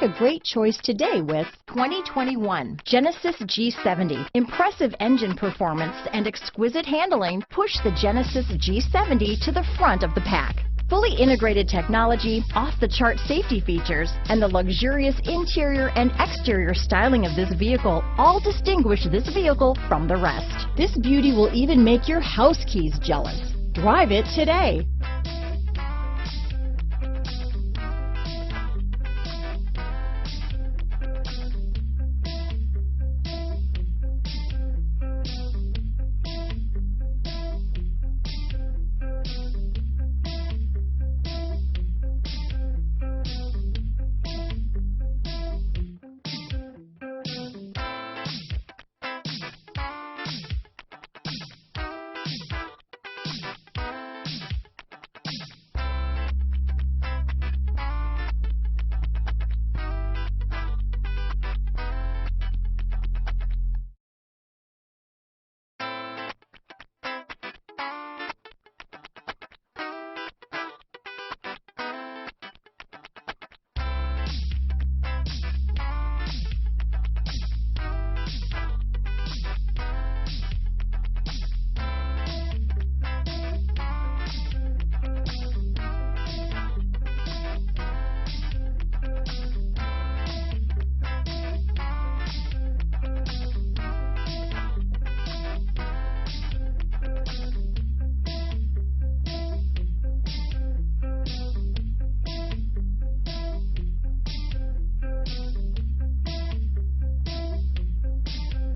a great choice today with 2021 Genesis G70. Impressive engine performance and exquisite handling push the Genesis G70 to the front of the pack. Fully integrated technology, off-the-chart safety features, and the luxurious interior and exterior styling of this vehicle all distinguish this vehicle from the rest. This beauty will even make your house keys jealous. Drive it today.